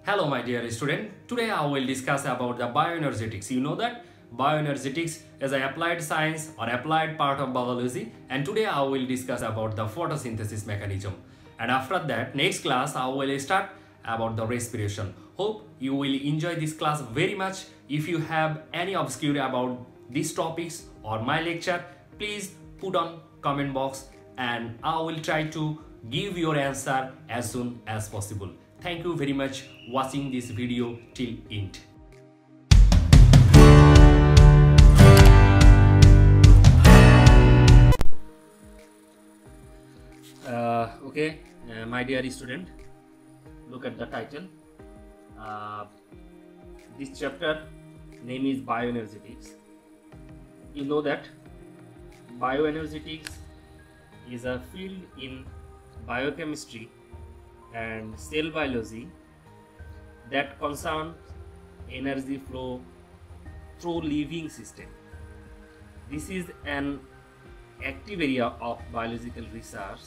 Hello my dear student, today I will discuss about the bioenergetics. You know that bioenergetics is an applied science or applied part of biology, and today I will discuss about the photosynthesis mechanism. And after that, next class I will start about the respiration. Hope you will enjoy this class very much. If you have any obscure about these topics or my lecture, please put on comment box and I will try to give your answer as soon as possible. Thank you very much watching this video till end. My dear student, look at the title. This chapter name is bioenergetics. You know that bioenergetics is a field in biochemistry and cell biology that concerns energy flow through living system. This is an active area of biological research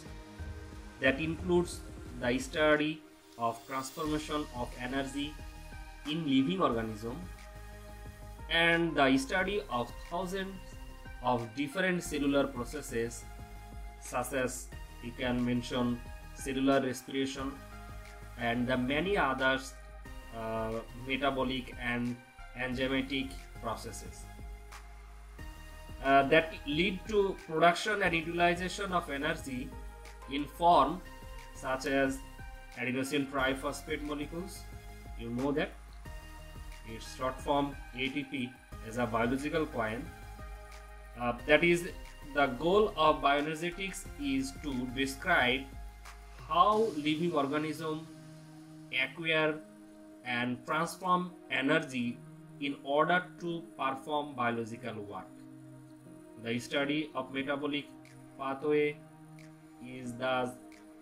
that includes the study of transformation of energy in living organisms and the study of thousands of different cellular processes, such as you can mention cellular respiration and the many others metabolic and enzymatic processes that lead to production and utilization of energy in form such as adenosine triphosphate molecules. You know that its short form ATP is a biological coin. That is, the goal of bioenergetics is to describe how living organisms acquire and transform energy in order to perform biological work. The study of metabolic pathway is thus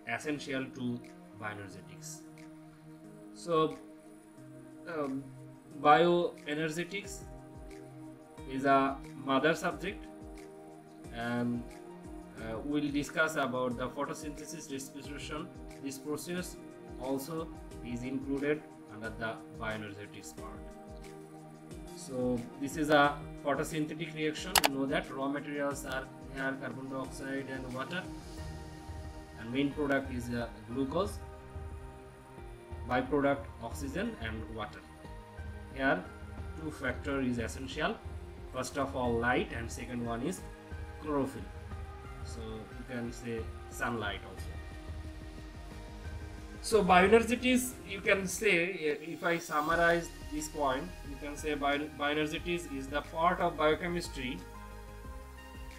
essential to bioenergetics. So, bioenergetics is a mother subject, and we'll discuss about the photosynthesis respiration. This process also is included under the bioenergetics part. So this is a photosynthetic reaction. You know that raw materials are here carbon dioxide and water, and main product is glucose, byproduct oxygen and water. Here two factor is essential. First of all light, and second one is chlorophyll. So you can say sunlight also. So bioenergetics, you can say, if I summarize this point, you can say bioenergetics is the part of biochemistry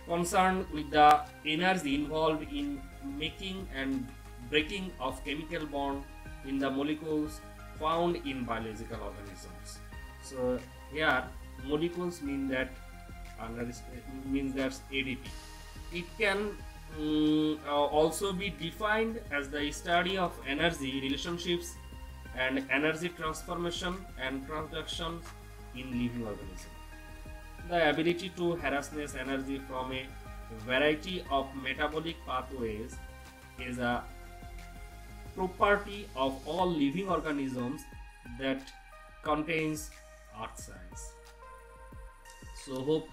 concerned with the energy involved in making and breaking of chemical bond in the molecules found in biological organisms. So here molecules means that's ADP. It can also be defined as the study of energy relationships and energy transformation and transduction in living organisms. The ability to harness energy from a variety of metabolic pathways is a property of all living organisms that contains earth science. So hope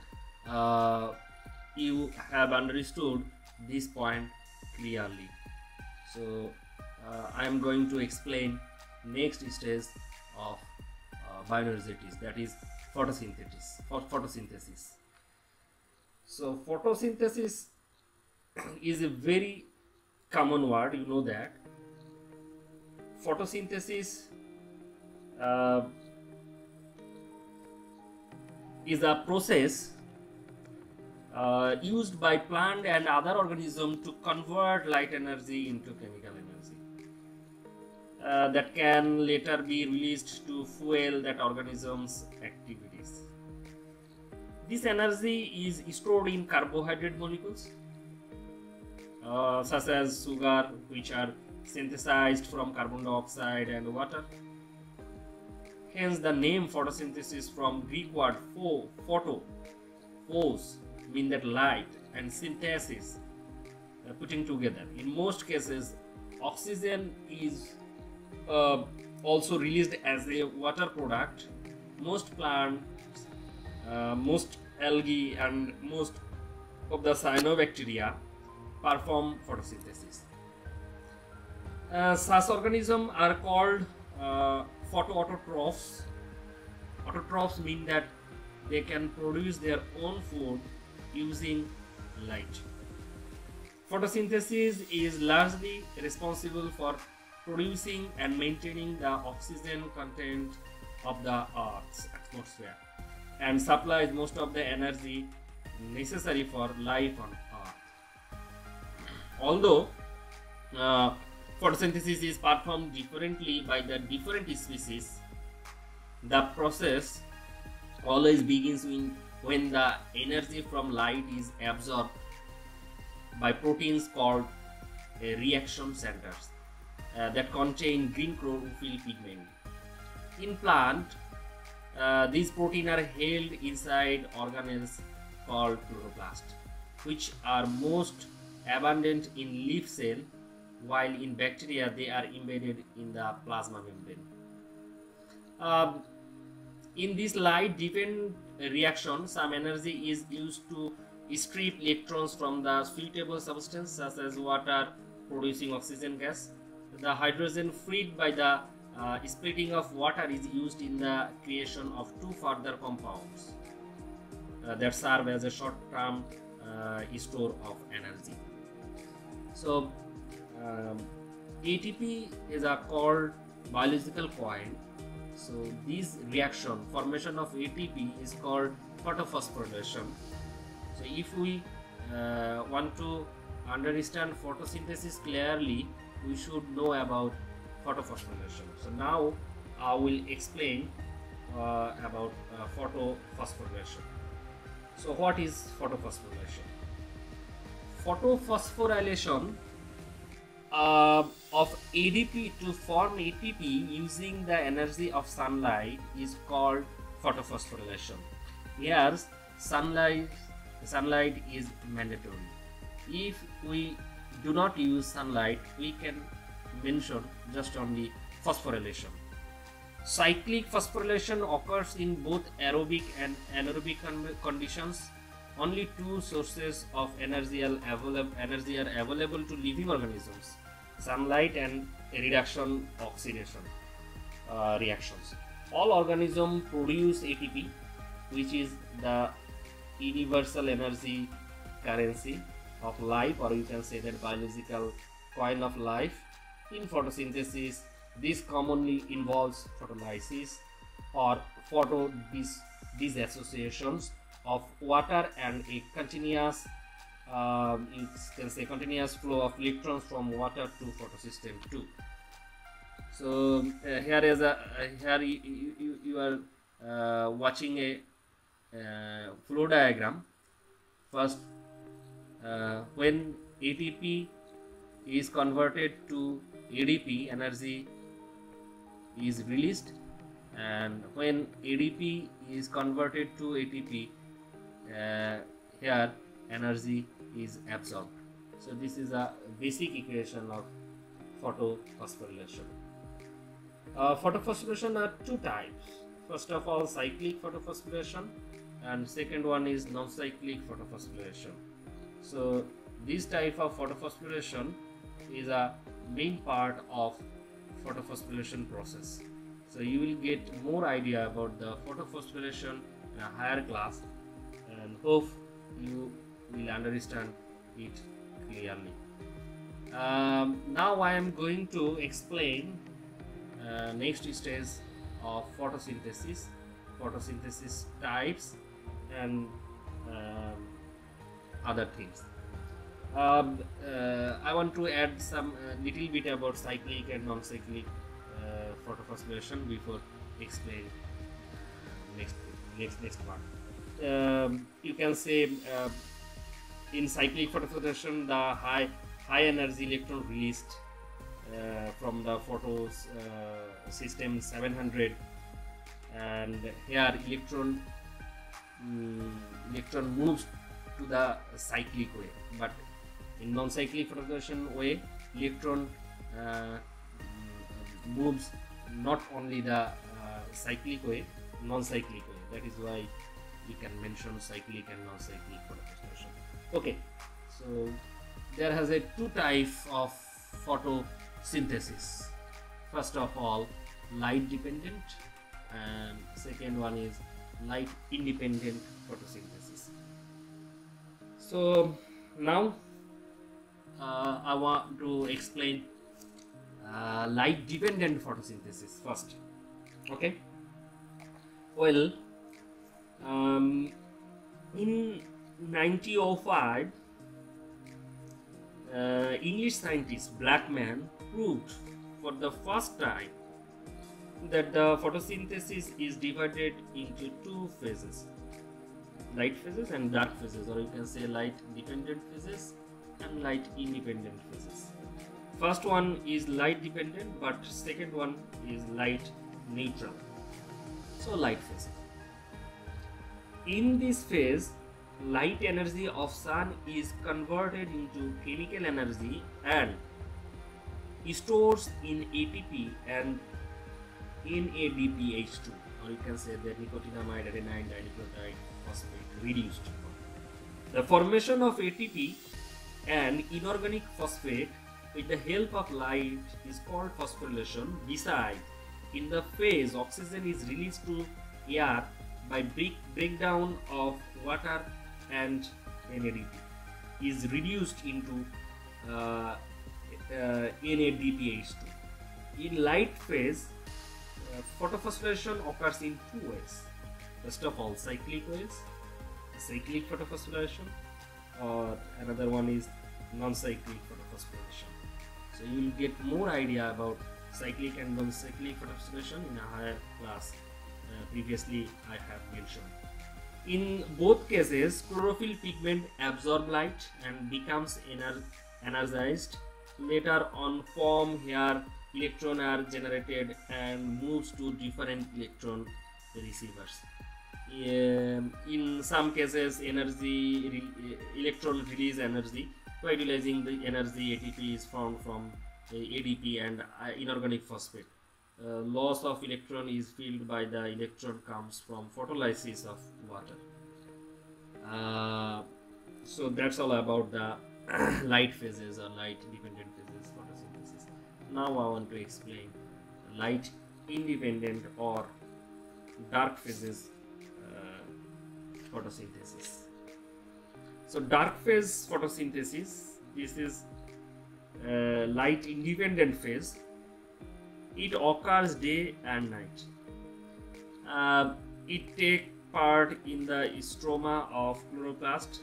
you have understood this point clearly. So I am going to explain next stage of bioenergetics, that is photosynthesis. So photosynthesis is a very common word, you know that. Photosynthesis is a process used by plant and other organisms to convert light energy into chemical energy that can later be released to fuel that organism's activities. This energy is stored in carbohydrate molecules such as sugar, which are synthesized from carbon dioxide and water. Hence the name photosynthesis from Greek word photo, phos, mean that light, and synthesis, putting together. In most cases, oxygen is also released as a water product. Most plants, most algae, and most of the cyanobacteria perform photosynthesis. Such organisms are called photoautotrophs. Autotrophs mean that they can produce their own food using light. Photosynthesis is largely responsible for producing and maintaining the oxygen content of the Earth's atmosphere and supplies most of the energy necessary for life on Earth. Although photosynthesis is performed differently by the different species, the process always begins when the energy from light is absorbed by proteins called reaction centers that contain green chlorophyll pigment. In plant, these proteins are held inside organelles called chloroplast, which are most abundant in leaf cell, while in bacteria they are embedded in the plasma membrane. In this light-dependent reaction, some energy is used to strip electrons from the suitable substance such as water producing oxygen gas. The hydrogen freed by the splitting of water is used in the creation of two further compounds that serve as a short-term store of energy. So ATP is a called biological point. So this reaction, formation of ATP, is called photophosphorylation. So if we want to understand photosynthesis clearly, we should know about photophosphorylation. So now I will explain about photophosphorylation. So what is photophosphorylation? Photophosphorylation of ADP to form ATP using the energy of sunlight is called photophosphorylation. Here, sunlight is mandatory. If we do not use sunlight, we can mention just only phosphorylation. Cyclic phosphorylation occurs in both aerobic and anaerobic conditions. Only two sources of energy are available to living organisms: sunlight and reduction oxidation reactions. All organisms produce ATP, which is the universal energy currency of life, or you can say that biological coin of life. In photosynthesis, this commonly involves photolysis or dissociations of water and a continuous you can say continuous flow of electrons from water to photosystem 2. So here is a you are watching a flow diagram. First, when ATP is converted to ADP, energy is released, and when ADP is converted to ATP, here energy is absorbed. So this is a basic equation of photophosphorylation. Photophosphorylation are two types. First of all, cyclic photophosphorylation, and second one is non-cyclic photophosphorylation. So this type of photophosphorylation is a main part of photophosphorylation process. So you will get more idea about the photophosphorylation in a higher class, and hope you will understand it clearly. Now I am going to explain next stage of photosynthesis types, and other things. I want to add some little bit about cyclic and non-cyclic photophosphorylation before explain next part. You can say in cyclic photosynthesis, the high energy electron released from the photos system 700, and here electron moves to the cyclic way, but in non-cyclic photosynthesis way, electron moves not only the cyclic way, non-cyclic way. That is why you can mention cyclic and non-cyclic photosynthesis. Okay, so there has a two types of photosynthesis. First of all, light dependent, and second one is light independent photosynthesis. So now I want to explain light dependent photosynthesis first. Okay, well, in 1905, English scientist Blackman proved for the first time that the photosynthesis is divided into two phases, light phases and dark phases, or you can say light dependent phases and light independent phases. First one is light dependent, but second one is light neutral. So light phase. In this phase, light energy of sun is converted into chemical energy and stores in ATP and NADPH2, or you can say the nicotinamide adenine dinucleotide phosphate reduced. The formation of ATP and inorganic phosphate with the help of light is called phosphorylation. Besides, in the phase, oxygen is released to air by breakdown of water, and NADP is reduced into NADPH2. In light phase, photophosphorylation occurs in two ways. First of all, cyclic ways, cyclic photophosphorylation, or another one is non-cyclic photophosphorylation. So you will get more idea about cyclic and non-cyclic photosynthesis in a higher class. Previously I have mentioned. In both cases, chlorophyll pigment absorbs light and becomes energized. Later on, form here electrons are generated and moves to different electron receivers. In some cases, electron release energy. By utilizing the energy, ATP is formed from ADP and inorganic phosphate. Loss of electron is filled by the electron comes from photolysis of water. So that's all about the light phases or light dependent phases photosynthesis. Now I want to explain light independent or dark phases photosynthesis. So dark phase photosynthesis, this is light independent phase. It occurs day and night. It takes part in the stroma of chloroplast.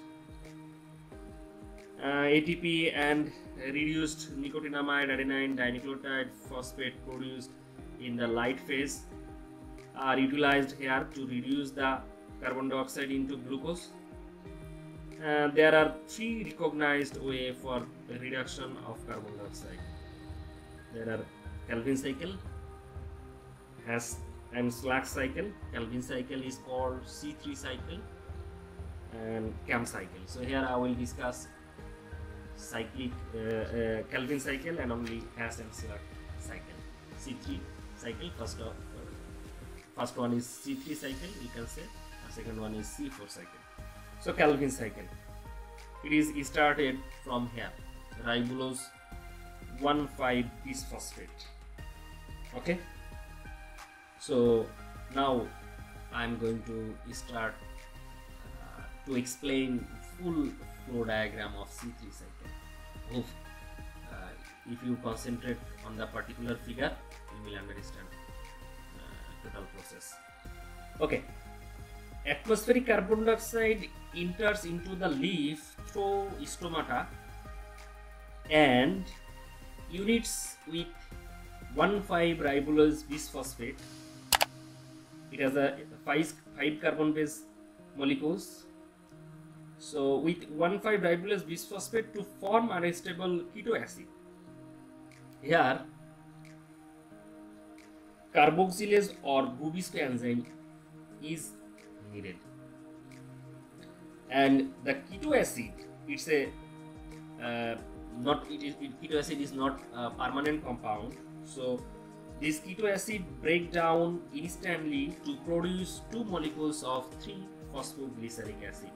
ATP and reduced nicotinamide adenine dinucleotide phosphate produced in the light phase are utilized here to reduce the carbon dioxide into glucose. There are three recognized ways for the reduction of carbon dioxide. There are Calvin cycle, Hess and Slack cycle. Calvin cycle is called C3 cycle, and Cam cycle. So here I will discuss cyclic Calvin cycle and only Hess and Slack cycle. C3 cycle, first one is C3 cycle, you can say, and second one is C4 cycle. So Calvin cycle, it is started from here, ribulose 1,5-bisphosphate. Okay, so now I am going to start to explain full flow diagram of C3 cycle. Hope if you concentrate on the particular figure, you will understand total process. Okay, atmospheric carbon dioxide enters into the leaf through stomata and units with 1,5-ribulose bisphosphate. It has a 5 carbon base molecules. So with 1,5-ribulose bisphosphate to form unstable keto acid. Here carboxylase or Bubisco enzyme is needed, and the keto acid, it's a keto acid is not a permanent compound, so This keto acid break down instantly to produce two molecules of 3-phosphoglyceric acid.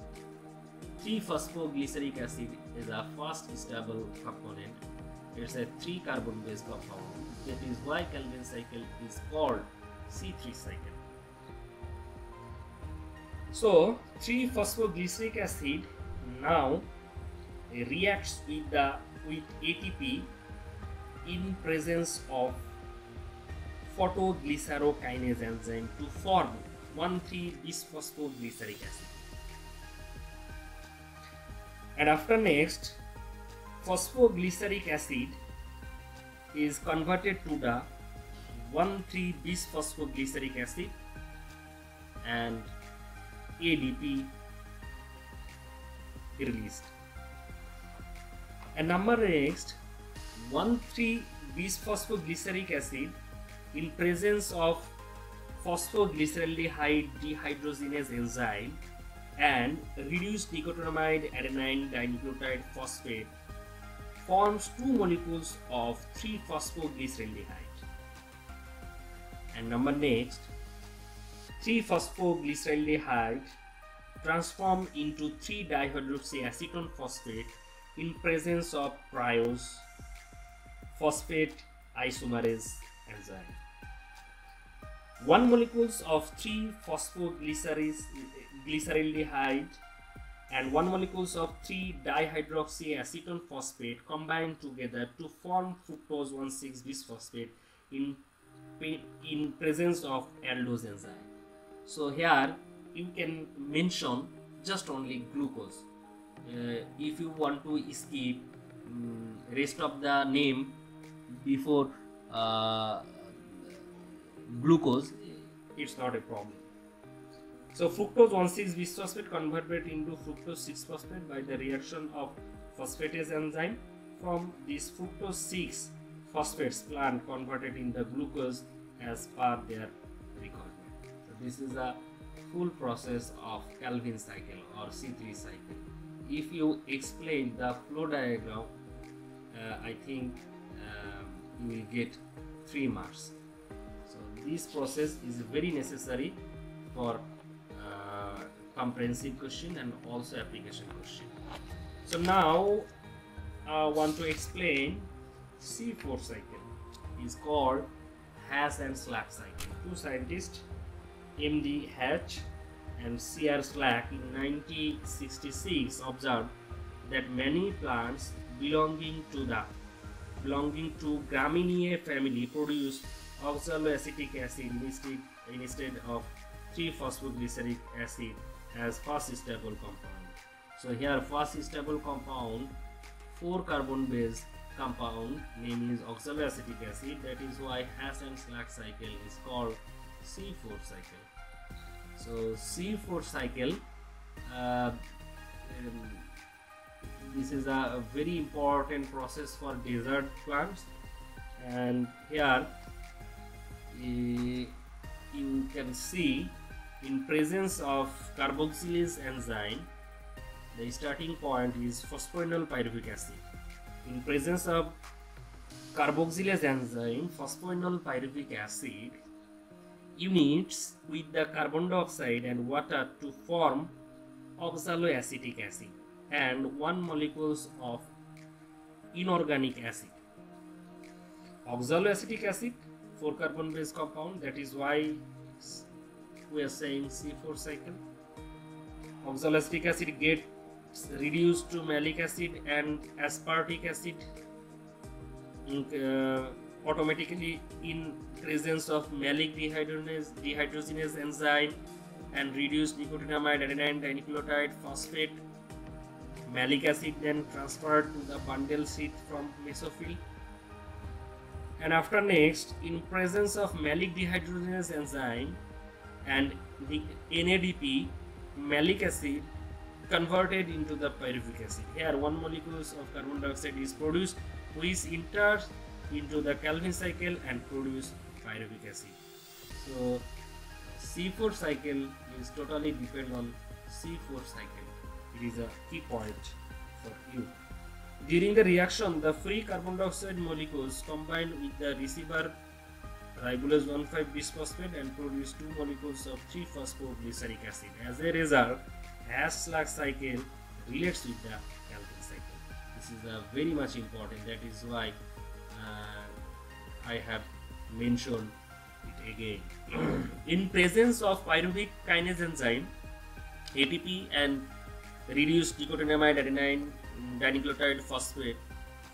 3-phosphoglyceric acid is a fast stable component. It's a 3-carbon based compound. That is why Calvin cycle is called C3 cycle. So 3-phosphoglyceric acid now reacts with ATP in presence of photoglycerokinase enzyme to form 1,3-bisphosphoglyceric acid. And after next, phosphoglyceric acid is converted to the 1,3-bisphosphoglyceric acid and ADP released. And number next, 1,3-bisphosphoglyceric acid in presence of phosphoglyceraldehyde dehydrogenase enzyme and reduced nicotinamide adenine dinucleotide phosphate forms two molecules of 3-phosphoglyceraldehyde. And number next, 3-phosphoglyceraldehyde transform into 3-dihydroxyacetone phosphate in presence of Prios phosphate isomerase enzyme. One molecules of 3-phosphoglyceraldehyde and one molecules of 3-dihydroxyacetone phosphate combine together to form fructose 1,6-bisphosphate in presence of aldose enzyme. So here you can mention just only glucose. If you want to skip rest of the name before glucose, it's not a problem. So fructose 1,6-bisphosphate converted into fructose 6-phosphate by the reaction of phosphatase enzyme. From this fructose 6-phosphates plant converted in the glucose as per their requirement. So this is a full process of Calvin cycle or C3 cycle. If you explain the flow diagram, I think you will get 3 marks. So this process is very necessary for comprehensive question and also application question. So now I want to explain C4 cycle. Is called Hash and Slack cycle. Two scientists, MD Hatch and C.R. Slack, in 1966 observed that many plants belonging to Gramineae family produce oxaloacetic acid instead of 3-phosphoglyceric acid as fast stable compound. So here fast stable compound, 4-carbon based compound name is oxaloacetic acid. That is why Hash and Slack cycle is called C4 cycle. So C4 cycle, this is a very important process for desert plants, and here you can see in presence of carboxylase enzyme, the starting point is phosphoenol pyruvic acid. In presence of carboxylase enzyme, phosphoenol pyruvic acid unites with the carbon dioxide and water to form oxaloacetic acid and 1 molecules of inorganic acid. Oxaloacetic acid, 4-carbon based compound, that is why we are saying C4 cycle. Oxaloacetic acid gets reduced to malic acid and aspartic acid automatically in presence of malic dehydrogenase enzyme and reduced nicotinamide adenine dinucleotide phosphate. Malic acid then transferred to the bundle sheath from mesophyll. And after next, in presence of malic dehydrogenase enzyme and the NADP, malic acid converted into the pyruvic acid. Here 1 molecule of carbon dioxide is produced, which enters into the Calvin cycle and produce pyruvic acid. So C4 cycle is totally depend on C4 cycle. It is a key point for you. During the reaction, the free carbon dioxide molecules combine with the receiver ribulose 1,5-bisphosphate and produce 2 molecules of 3-phosphoglyceric acid. As a result, Hash-Slug cycle relates with the alkene cycle. This is very much important. That is why I have mentioned it again. In presence of pyruvic kinase enzyme, ATP and reduced nicotinamide adenine dinucleotide phosphate,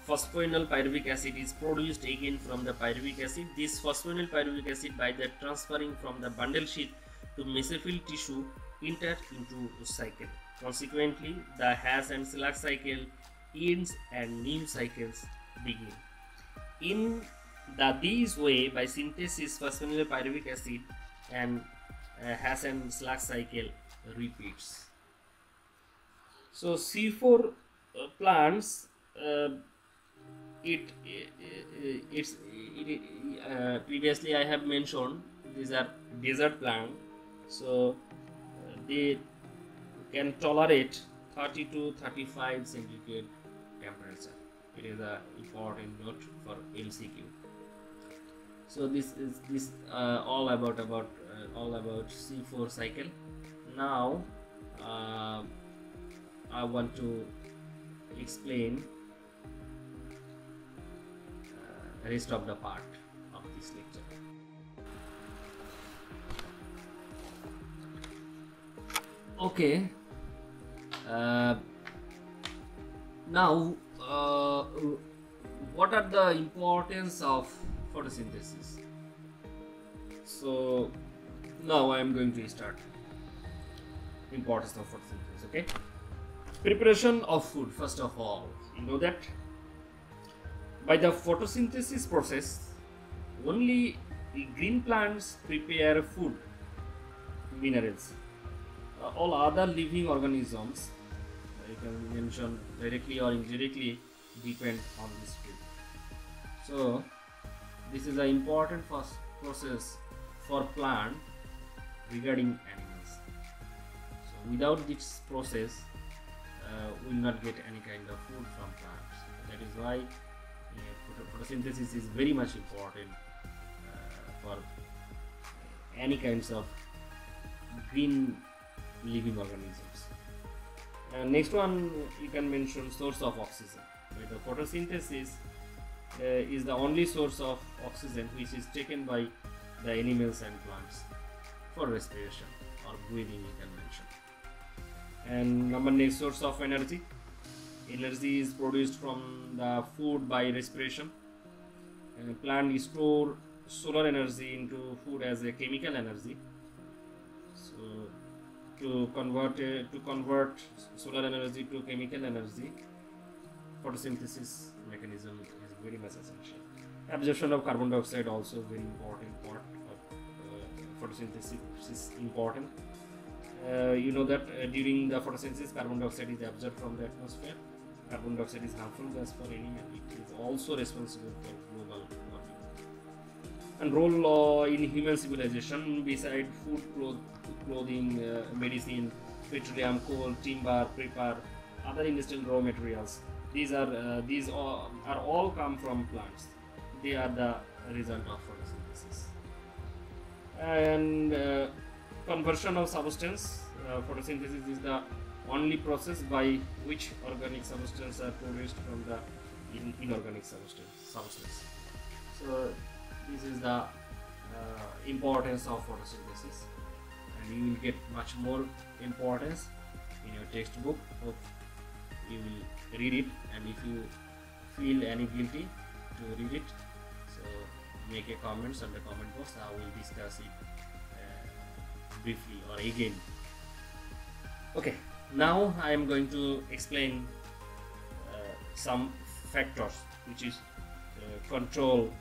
phosphoenol pyruvic acid is produced again from the pyruvic acid. This phosphoenol pyruvic acid, by the transferring from the bundle sheath to mesophyll tissue, enter into cycle. Consequently, the Hash and Slug cycle ends and new cycles begin. In this way, by synthesis, phosphoenol pyruvic acid and Hash and Slug cycle repeats. So C4 plants, previously I have mentioned these are desert plant, so they can tolerate 30 to 35 centigrade temperature. It is an important note for MCQ. So this is all about C4 cycle. Now I want to explain rest of the part of this lecture. Okay. Now, what are the importance of photosynthesis? So now I am going to start importance of photosynthesis. Okay. Preparation of food. First of all, you know that by the photosynthesis process, only the green plants prepare food, minerals. All other living organisms, you can mention directly or indirectly, depend on this food. So this is an important process for plant regarding animals. So without this process, we will not get any kind of food from plants. That is why photosynthesis is very much important for any kinds of green living organisms. Next one, you can mention source of oxygen. The photosynthesis is the only source of oxygen which is taken by the animals and plants for respiration or breathing, you can mention. And number next, source of energy. Energy is produced from the food by respiration. Plant store solar energy into food as a chemical energy. So to convert solar energy to chemical energy, photosynthesis mechanism is very much essential. Absorption of carbon dioxide also very important part of photosynthesis is important. You know that during the photosynthesis, carbon dioxide is absorbed from the atmosphere. Carbon dioxide is harmful gas for any, and it is also responsible for global warming. And role in human civilization, beside food, clothing, medicine, petroleum, coal, timber, paper, other industrial raw materials. These are all come from plants. They are the result of photosynthesis. And conversion of substance. Photosynthesis is the only process by which organic substances are produced from the inorganic substance. So this is the importance of photosynthesis, and you will get much more importance in your textbook. Hope you will read it, and if you feel any guilty to read it, so make a comments on the comment box. I will discuss it briefly or again. Okay, now I am going to explain some factors which is control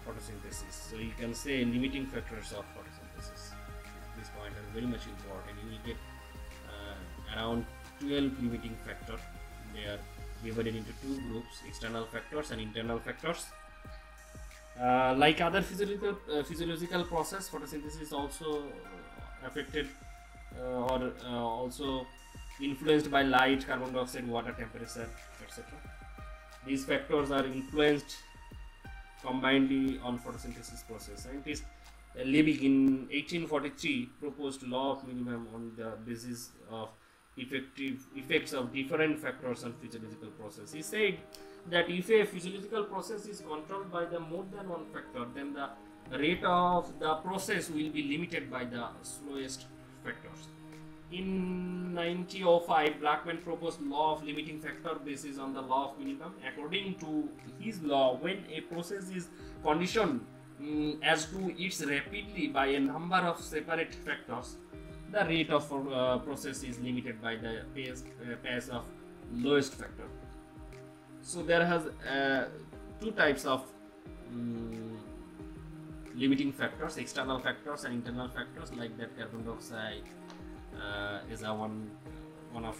photosynthesis. So you can say limiting factors of photosynthesis. This point is very much important. You will get around 12 limiting factors. They are divided into two groups: external factors and internal factors. Like other physiological process, photosynthesis is also affected or also influenced by light, carbon dioxide, water, temperature, etc. These factors are influenced combinedly on photosynthesis process. Scientists Liebig in 1843 proposed law of minimum on the basis of effects of different factors on physiological process. He said that if a physiological process is controlled by the more than one factor, then the rate of the process will be limited by the slowest factors. In 1905, Blackman proposed law of limiting factor basis on the law of minimum. According to his law, when a process is conditioned as to its rapidly by a number of separate factors, the rate of process is limited by the pace of lowest factor. So there has two types of limiting factors: external factors and internal factors. Like that, carbon dioxide is one of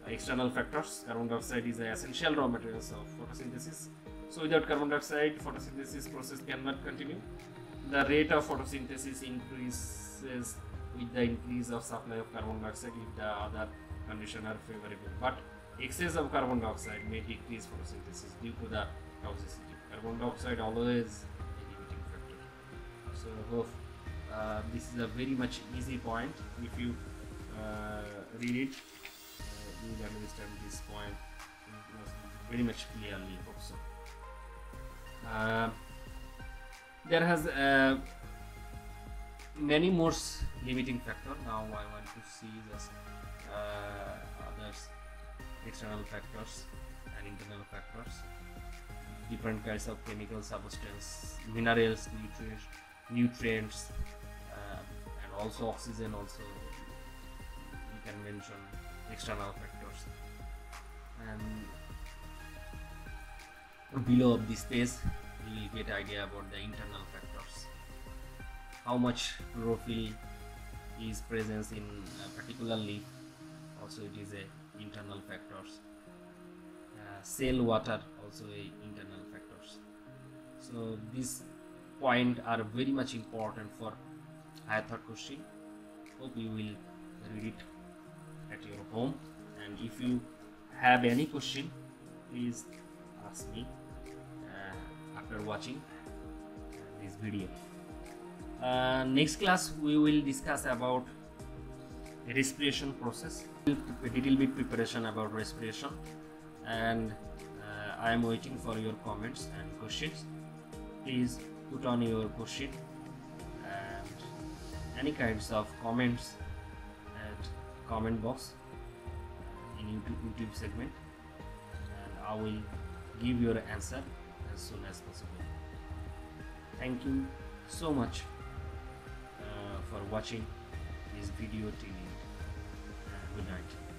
external factors. Carbon dioxide is an essential raw materials of photosynthesis. So without carbon dioxide, photosynthesis process cannot continue. The rate of photosynthesis increases with the increase of supply of carbon dioxide if the other conditions are favorable. But excess of carbon dioxide may decrease photosynthesis due to the toxicity. Carbon dioxide always a limiting factor. So I hope this is a very much easy point. If you read it, you will understand this point very much clearly. Hope so. There has many more limiting factor. Now I want to see this others external factors and internal factors. Different kinds of chemical substance, minerals, nutrients, and also oxygen. Also, you can mention external factors. And below of this page, you will get idea about the internal factors. How much chlorophyll is present in a particular leaf. Also, it is a internal factors. Cell water also a internal factors. So these points are very much important for higher thought question. Hope you will read it at your home, and if you have any question, please ask me after watching this video. Next class we will discuss about respiration process, a little bit preparation about respiration, and I am waiting for your comments and questions. Please put on your question and any kinds of comments at comment box in YouTube segment, and I will give your answer as soon as possible. Thank you so much for watching this video till end. Good night.